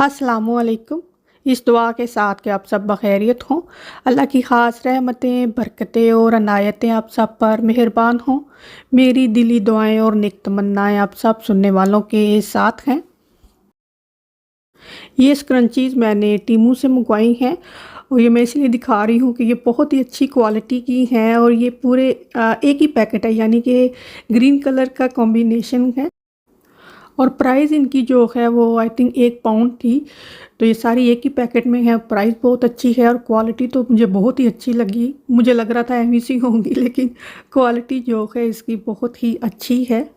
अस्सलामुअलैकुम। इस दुआ के साथ कि आप सब बखैरियत हों। अल्लाह की ख़ास रहमतें, बरकतें और अनायतें आप सब पर मेहरबान हों। मेरी दिली दुआएं और नेक तमन्नाएं आप सब सुनने वालों के साथ हैं। ये स्क्रंचीज़ मैंने टीमू से मंगवाई हैं और ये मैं इसलिए दिखा रही हूँ कि ये बहुत ही अच्छी क्वालिटी की हैं और ये पूरे एक ही पैकेट है, यानी कि ग्रीन कलर का कॉम्बिनेशन है। और प्राइस इनकी जो है वो आई थिंक 1 पाउंड थी। तो ये सारी एक ही पैकेट में है। प्राइस बहुत अच्छी है और क्वालिटी तो मुझे बहुत ही अच्छी लगी। मुझे लग रहा था एमवीसी होंगी, लेकिन क्वालिटी जो है इसकी बहुत ही अच्छी है।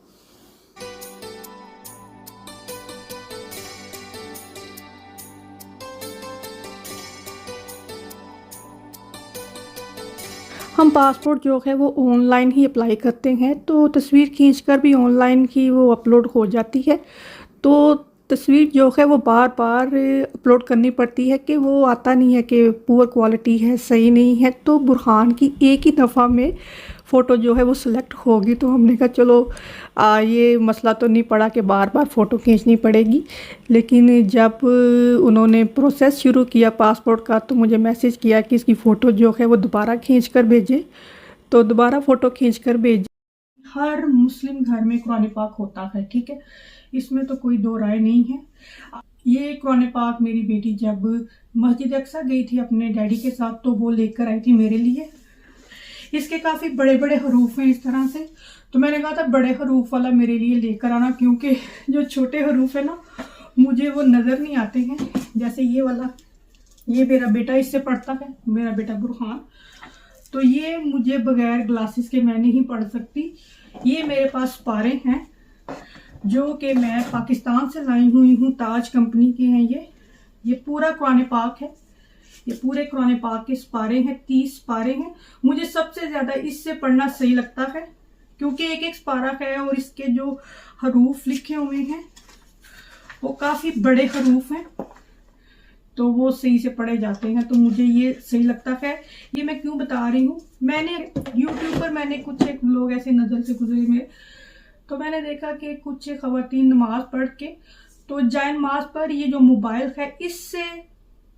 हम पासपोर्ट जो है वो ऑनलाइन ही अप्लाई करते हैं, तो तस्वीर खींचकर भी ऑनलाइन ही वो अपलोड हो जाती है। तो तस्वीर जो है वो बार बार अपलोड करनी पड़ती है कि वो आता नहीं है कि पुअर क्वालिटी है, सही नहीं है। तो बुरहान की एक ही दफ़ा में फ़ोटो जो है वो सिलेक्ट होगी। तो हमने कहा चलो ये मसला तो नहीं पड़ा कि बार बार फ़ोटो खींचनी पड़ेगी। लेकिन जब उन्होंने प्रोसेस शुरू किया पासपोर्ट का, तो मुझे मैसेज किया कि इसकी फ़ोटो जो है वो दोबारा खींच कर भेजें। तो दोबारा फ़ोटो खींच कर भेजें। हर मुस्लिम घर में कुरान पाक होता है, ठीक है, इसमें तो कोई दो राय नहीं है। ये कुरान पाक मेरी बेटी जब मस्जिद अक्सा गई थी अपने डैडी के साथ, तो वो लेकर आई थी मेरे लिए। इसके काफ़ी बड़े बड़े हरूफ हैं इस तरह से, तो मैंने कहा था बड़े हरूफ वाला मेरे लिए लेकर आना, क्योंकि जो छोटे हरूफ है ना मुझे वो नज़र नहीं आते हैं। जैसे ये वाला, ये मेरा बेटा इससे पढ़ता है, मेरा बेटा बुरहान। तो ये मुझे बगैर ग्लासेस के मैं नहीं पढ़ सकती। ये मेरे पास पारे हैं जो कि मैं पाकिस्तान से लाई हुई हूँ, ताज कंपनी के हैं ये पूरा कुरान पाक है। ये पूरे कुरान पाक के पारे हैं, 30 पारे हैं। मुझे सबसे ज़्यादा इससे पढ़ना सही लगता है, क्योंकि एक एक पारा है और इसके जो हरूफ लिखे हुए हैं वो काफ़ी बड़े हरूफ हैं, तो वो सही से पढ़े जाते हैं। तो मुझे ये सही लगता है। ये मैं क्यों बता रही हूँ, मैंने यूट्यूब पर मैंने कुछ एक लोग ऐसे नज़र से गुजरे मेरे, तो मैंने देखा कि कुछ ख़वातीन नमाज पढ़ के, तो जाए नमाज पर ये जो मोबाइल है इससे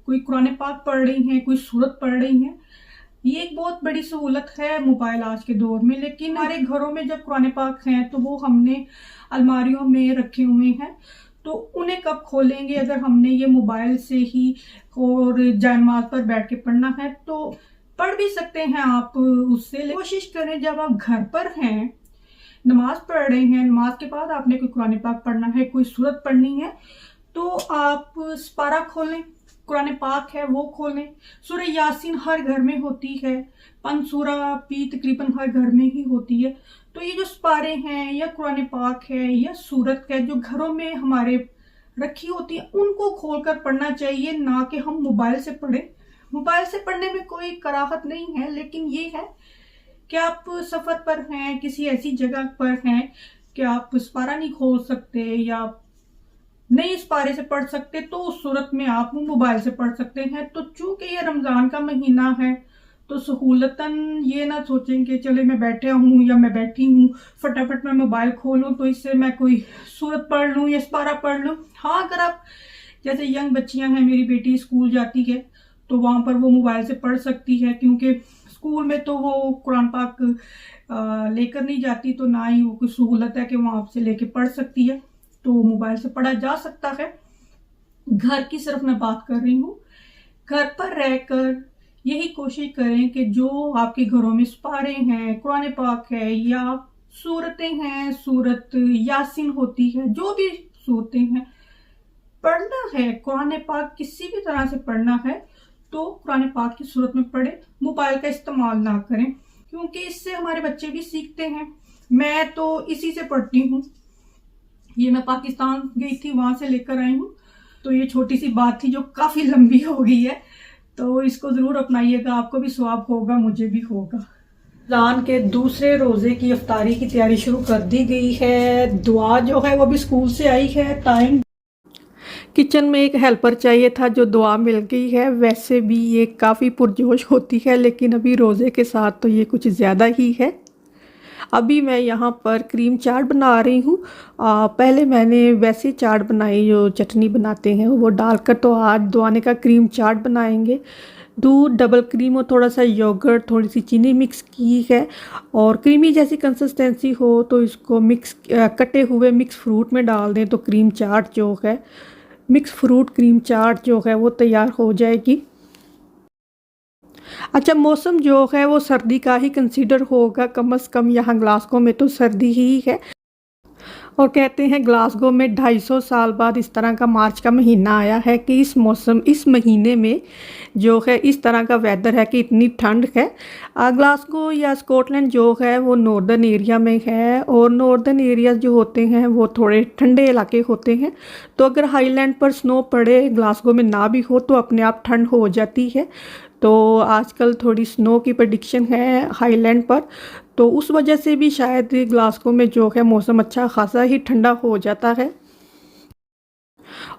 कोई कुरान पाक पढ़ रही हैं, कोई सूरत पढ़ रही हैं। ये एक बहुत बड़ी सहूलत है मोबाइल आज के दौर में। लेकिन हमारे घरों में जब कुरान पाक हैं तो वो हमने अलमारियों में रखे हुए हैं, तो उन्हें कब खोलेंगे अगर हमने ये मोबाइल से ही और जाए नमाज पर बैठ के पढ़ना है। तो पढ़ भी सकते हैं आप उससे। कोशिश करें जब आप घर पर हैं, नमाज पढ़ रहे हैं, नमाज के बाद आपने कोई कुरान पाक पढ़ना है, कोई सूरत पढ़नी है, तो आप पारा खोलें, कुरान पाक है वो खोलें। सूरह यासीन हर घर में होती है, 5 सूरा भी तकरीबन हर घर में ही होती है। तो ये जो पारे हैं या कुरान पाक है या सूरत है जो घरों में हमारे रखी होती है, उनको खोलकर पढ़ना चाहिए, ना कि हम मोबाइल से पढ़ें। मोबाइल से पढ़ने में कोई कराहत नहीं है, लेकिन ये है कि आप सफ़र पर हैं, किसी ऐसी जगह पर हैं कि आप इस पारा नहीं खोल सकते या नहीं इस पारे से पढ़ सकते, तो उस सूरत में आप मोबाइल से पढ़ सकते हैं। तो चूंकि ये रमज़ान का महीना है, तो सहूलतन ये ना सोचें कि चले मैं बैठा हूँ या मैं बैठी हूँ फटाफट मैं मोबाइल खोलूँ तो इससे मैं कोई सूरत पढ़ लूँ या पारा पढ़ लूँ। हाँ, अगर आप जैसे यंग बच्चियाँ हैं, मेरी बेटी स्कूल जाती है तो वहाँ पर वो मोबाइल से पढ़ सकती है, क्योंकि स्कूल में तो वो कुरान पाक लेकर नहीं जाती, तो ना ही वो कोई सहूलत है कि वहाँ से लेके पढ़ सकती है। तो मोबाइल से पढ़ा जा सकता है। घर की सिर्फ मैं बात कर रही हूँ। घर पर रहकर यही कोशिश करें कि जो आपके घरों में पारे हैं, कुरान पाक है या सूरतें हैं, सूरत यासीन होती है, जो भी सूरतें हैं, पढ़ना है कुरान पाक किसी भी तरह से पढ़ना है तो कुरान पाक की सूरत में पढ़े, मोबाइल का इस्तेमाल ना करें, क्योंकि इससे हमारे बच्चे भी सीखते हैं। मैं तो इसी से पढ़ती हूँ। ये मैं पाकिस्तान गई थी, वहां से लेकर आई हूँ। तो ये छोटी सी बात थी जो काफी लंबी हो गई है, तो इसको जरूर अपनाइएगा, आपको भी सवाब होगा, मुझे भी होगा। रमजान के दूसरे रोजे की इफ्तारी की तैयारी शुरू कर दी गई है। दुआ जो है वो भी स्कूल से आई है। टाइम किचन में एक हेल्पर चाहिए था, जो दुआ मिल गई है। वैसे भी ये काफ़ी पुरजोश होती है, लेकिन अभी रोज़े के साथ तो ये कुछ ज़्यादा ही है। अभी मैं यहाँ पर क्रीम चाट बना रही हूँ। पहले मैंने वैसे चाट बनाई जो चटनी बनाते हैं वो डालकर, तो आज दुआने का क्रीम चाट बनाएंगे। दूध, डबल क्रीम और थोड़ा सा योगर्ट, थोड़ी सी चीनी मिक्स की है और क्रीमी जैसी कंसिस्टेंसी हो तो इसको कटे हुए मिक्स फ्रूट में डाल दें तो क्रीम चाट जो है, मिक्स फ्रूट क्रीम चाट जो है वो तैयार हो जाएगी। अच्छा, मौसम जो है वो सर्दी का ही कंसीडर होगा, कम से कम यहाँ ग्लासगो में तो सर्दी ही है। और कहते हैं ग्लासगो में 250 साल बाद इस तरह का मार्च का महीना आया है कि इस महीने में जो है इस तरह का वेदर है कि इतनी ठंड है। ग्लासगो या स्कॉटलैंड जो है वो नॉर्दर्न एरिया में है और नॉर्दर्न एरियाज जो होते हैं वो थोड़े ठंडे इलाके होते हैं। तो अगर हाईलैंड पर स्नो पड़े, ग्लासगो में ना भी हो, तो अपने आप ठंड हो जाती है। तो आजकल थोड़ी स्नो की प्रेडिक्शन है हाईलैंड पर, तो उस वजह से भी शायद ग्लासगो में जो है मौसम अच्छा खासा ही ठंडा हो जाता है।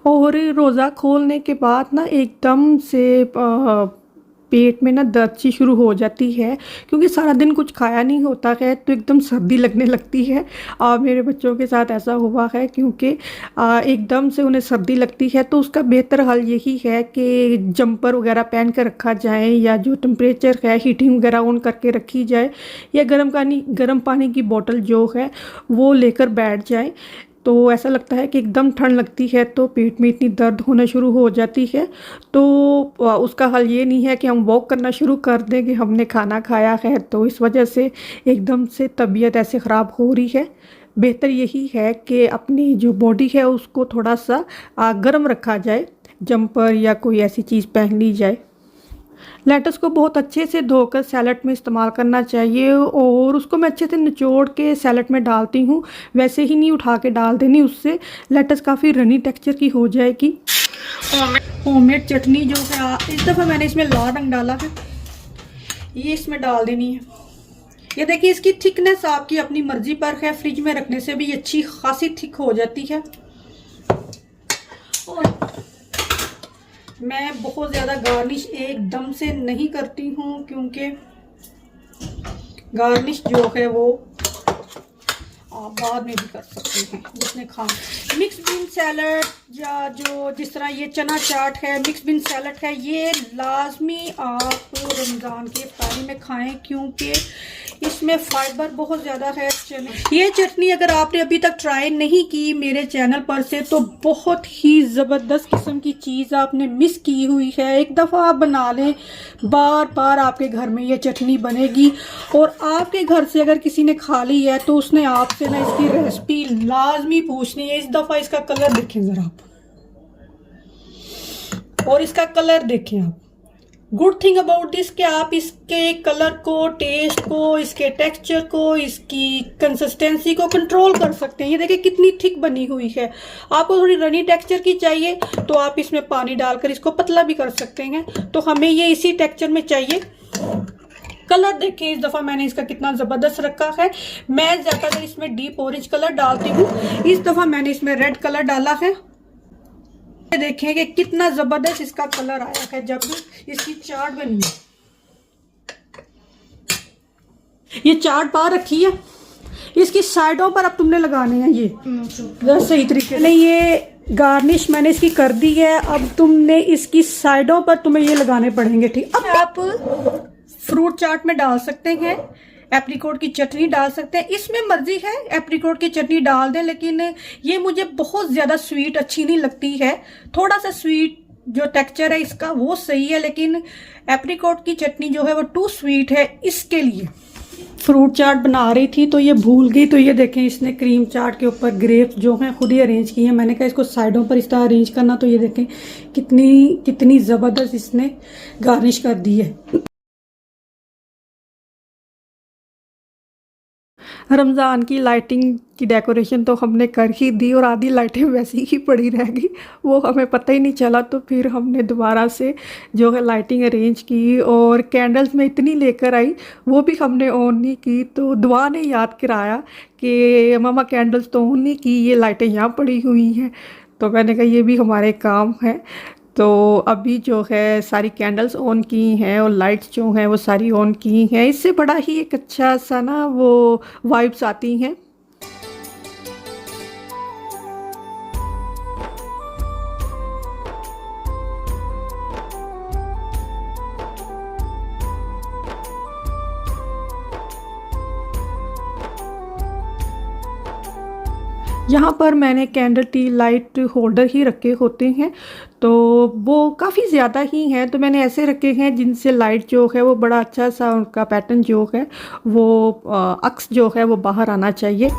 और रोज़ा खोलने के बाद ना एकदम से पेट में ना दर्द सी शुरू हो जाती है, क्योंकि सारा दिन कुछ खाया नहीं होता है तो एकदम सर्दी लगने लगती है। मेरे बच्चों के साथ ऐसा हुआ है, क्योंकि एकदम से उन्हें सर्दी लगती है तो उसका बेहतर हल यही है कि जंपर वगैरह पहन कर रखा जाए, या जो टेम्परेचर है हीटिंग वगैरह ऑन करके रखी जाए, या गर्म पानी की बोतल जो है वो लेकर बैठ जाए। तो ऐसा लगता है कि एकदम ठंड लगती है तो पेट में इतनी दर्द होना शुरू हो जाती है। तो उसका हल ये नहीं है कि हम वॉक करना शुरू कर दें कि हमने खाना खाया है तो इस वजह से एकदम से तबीयत ऐसे ख़राब हो रही है। बेहतर यही है कि अपनी जो बॉडी है उसको थोड़ा सा गर्म रखा जाए, जंपर या कोई ऐसी चीज़ पहन ली जाए। लेटस को बहुत अच्छे से धोकर सैलड में इस्तेमाल करना चाहिए और उसको मैं अच्छे से निचोड़ के सैलड में डालती हूँ, वैसे ही नहीं उठा के डाल देनी, उससे लेटस काफ़ी रनी टेक्सचर की हो जाएगी। होममेड चटनी जो है इस दफ़ा मैंने इसमें लाल रंग डाला है, ये इसमें डाल देनी है। ये देखिए, इसकी थिकनेस आपकी अपनी मर्जी पर है, फ्रिज में रखने से भी अच्छी खासी थिक हो जाती है। और मैं बहुत ज़्यादा गार्निश एकदम से नहीं करती हूँ, क्योंकि गार्निश जो है वो आप बाद में भी कर सकते हैं जिसने खाना। मिक्स बीन सैलड या जो जिस तरह ये चना चाट है, मिक्स बीन सैलड है, ये लाजमी आप रमज़ान के इफ्तारी में खाएं, क्योंकि इसमें फाइबर बहुत ज़्यादा है। ये चटनी अगर आपने अभी तक ट्राई नहीं की मेरे चैनल पर से तो बहुत ही ज़बरदस्त किस्म की चीज़ आपने मिस की हुई है। एक दफ़ा आप बना लें, बार बार आपके घर में ये चटनी बनेगी। और आपके घर से अगर किसी ने खा ली है तो उसने आपसे ना इसकी रेसिपी लाजमी पूछनी है। इस दफ़ा इसका कलर देखें ज़रा आप, और इसका कलर देखें आप। गुड थिंग अबाउट दिस कि आप इसके कलर को, टेस्ट को, इसके टेक्सचर को, इसकी कंसिस्टेंसी को कंट्रोल कर सकते हैं। ये देखिए कितनी थिक बनी हुई है। आपको थोड़ी रनी टेक्सचर की चाहिए तो आप इसमें पानी डालकर इसको पतला भी कर सकते हैं, तो हमें ये इसी टेक्सचर में चाहिए। कलर देखिए इस दफ़ा मैंने इसका कितना ज़बरदस्त रखा है। मैं ज़्यादातर इसमें डीप ऑरेंज कलर डालती हूँ, इस दफ़ा मैंने इसमें रेड कलर डाला है। देखें कि कितना जबरदस्त इसका कलर आया है जब इसकी चाट बनी है। ये चाट बाहर रखी है, इसकी साइडों पर अब तुमने लगाने हैं ये सही तरीके से। ये गार्निश मैंने इसकी कर दी है, अब तुमने इसकी साइडों पर तुम्हें ये लगाने पड़ेंगे, ठीक। अब आप फ्रूट चाट में डाल सकते हैं, एप्रीकोट की चटनी डाल सकते हैं, इसमें मर्जी है एप्रीकोट की चटनी डाल दें, लेकिन ये मुझे बहुत ज़्यादा स्वीट अच्छी नहीं लगती है। थोड़ा सा स्वीट जो टेक्सचर है इसका वो सही है, लेकिन एप्रीकोट की चटनी जो है वो टू स्वीट है। इसके लिए फ्रूट चाट बना रही थी तो ये भूल गई, तो ये देखें इसने क्रीम चाट के ऊपर ग्रेप्स जो हैं खुद ही अरेंज किए हैं। मैंने कहा इसको साइडों पर इस तरह अरेंज करना, तो ये देखें कितनी ज़बरदस्त इसने गार्निश कर दी है। रमज़ान की लाइटिंग की डेकोरेशन तो हमने कर ही दी और आधी लाइटें वैसी ही पड़ी रह गई, वो हमें पता ही नहीं चला। तो फिर हमने दोबारा से जो है लाइटिंग अरेंज की, और कैंडल्स में इतनी लेकर आई वो भी हमने ऑन नहीं की। तो दुआ ने याद कराया कि मामा कैंडल्स तो ऑन नहीं की, ये लाइटें यहाँ पड़ी हुई हैं। तो मैंने कहा ये भी हमारे काम है। तो अभी जो है सारी कैंडल्स ऑन की हैं और लाइट्स जो हैं वो सारी ऑन की हैं। इससे बड़ा ही एक अच्छा सा ना वो वाइब्स आती हैं। यहाँ पर मैंने कैंडल टी लाइट होल्डर ही रखे होते हैं, तो वो काफ़ी ज़्यादा ही हैं, तो मैंने ऐसे रखे हैं जिनसे लाइट जो है वो बड़ा अच्छा सा उनका पैटर्न जो है वो अक्स जो है वो बाहर आना चाहिए।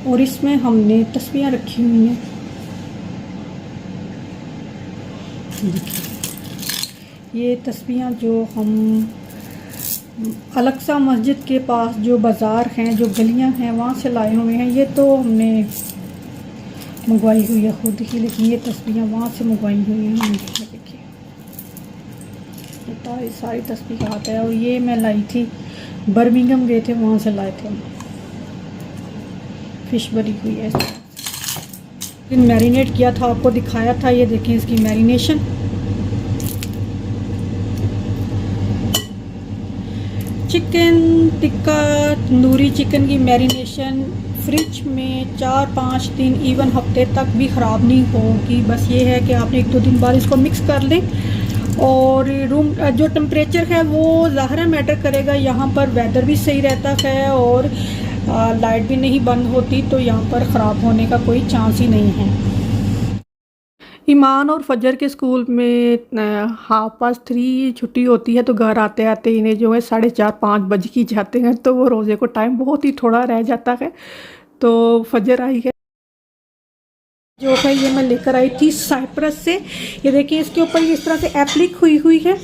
और इसमें हमने तस्वीरें रखी हुई हैं। देखिए ये तस्वीरें जो हम अलक्सा मस्जिद के पास जो बाज़ार हैं, जो गलियां हैं, वहाँ से लाए हुए हैं। ये तो हमने मंगवाई हुई है खुद ही, लेकिन ये तस्वीरें वहाँ से मंगवाई हुई हैं हमने। देखिए ये सारी तस्वीरें आता है। और ये मैं लाई थी, बर्मिंघम गए थे, वहाँ से लाए थे हम। फिश बरी हुई है, मैरिनेट किया था, आपको दिखाया था। ये देखें इसकी marination. Chicken tikka tandoori chicken की मैरिनेशन फ्रिज में 4-5 दिन इवन हफ्ते तक भी ख़राब नहीं होगी। बस ये है कि आपने 1-2 दिन बाद इसको मिक्स कर लें। और रूम जो टेम्परेचर है वो ज़ाहिर मैटर करेगा। यहाँ पर वेदर भी सही रहता है और लाइट भी नहीं बंद होती, तो यहाँ पर ख़राब होने का कोई चांस ही नहीं है। ईमान और फजर के स्कूल में 3:30 छुट्टी होती है, तो घर आते आते इन्हें जो है 4:30-5 बज ही जाते हैं, तो वो रोज़े को टाइम बहुत ही थोड़ा रह जाता है। तो फजर आई है जो है, ये मैं लेकर आई थी साइप्रस से। ये देखिए इसके ऊपर इस तरह से एप्लिक हुई है।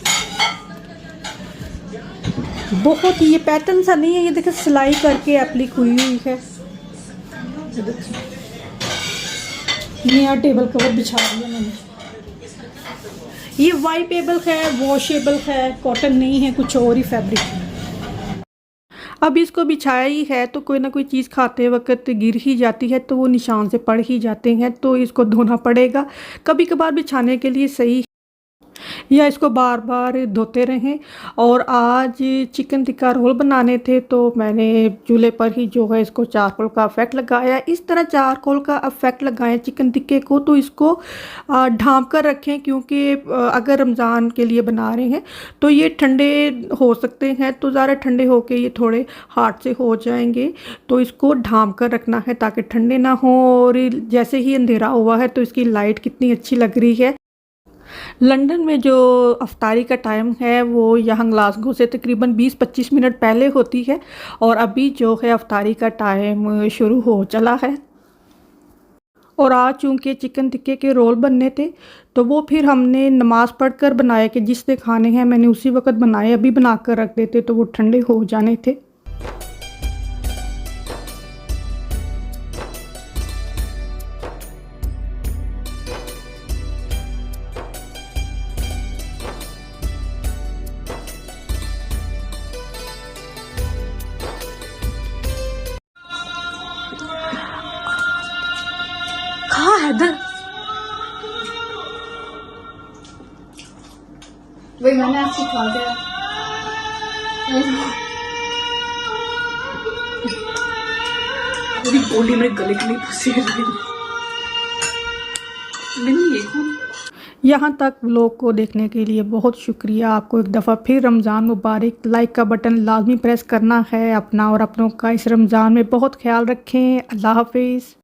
बहुत ये पैटर्न सा नहीं है, ये देखिए सिलाई करके एप्लिक हुई है। ये देखिए नया टेबल कवर बिछा दिया मैंने। ये वाइपेबल है, वॉशेबल है, कॉटन नहीं है, कुछ और ही फैब्रिक है। अब इसको बिछाया ही है तो कोई ना कोई चीज़ खाते वक्त गिर ही जाती है, तो वो निशान से पड़ ही जाते हैं, तो इसको धोना पड़ेगा। कभी कभार बिछाने के लिए सही, या इसको बार बार धोते रहें। और आज चिकन टिक्का रोल बनाने थे, तो मैंने चूल्हे पर ही जो है इसको चारकोल का इफ़ेक्ट लगाया। इस तरह चारकोल का इफ़ेक्ट लगाएं चिकन टिक्के को, तो इसको ढाँप कर रखें, क्योंकि अगर रमज़ान के लिए बना रहे हैं तो ये ठंडे हो सकते हैं, तो ज़्यादा ठंडे होके ये थोड़े हार्ड से हो जाएंगे। तो इसको ढाँप कर रखना है ताकि ठंडे ना हो। और जैसे ही अंधेरा हुआ है तो इसकी लाइट कितनी अच्छी लग रही है। लंदन में जो अफ्तारी का टाइम है वो यहाँ ग्लासगो से तकरीबन 20-25 मिनट पहले होती है, और अभी जो है अफ्तारी का टाइम शुरू हो चला है। और आज चूँकि चिकन टिक्के के रोल बनने थे, तो वो फिर हमने नमाज़ पढ़कर बनाए कि जिसने खाने हैं मैंने उसी वक्त बनाए, अभी बना कर रख देते तो वो ठंडे हो जाने थे। कहाँ है हैदर? वही मैंने आपसे खा दिया। मेरी बॉडी में गले के लिए फंसी है। यहाँ तक व्लॉग को देखने के लिए बहुत शुक्रिया। आपको एक दफ़ा फिर रमज़ान मुबारक। लाइक का बटन लाजमी प्रेस करना है। अपना और अपनों का इस रमज़ान में बहुत ख्याल रखें। अल्लाह हाफिज़।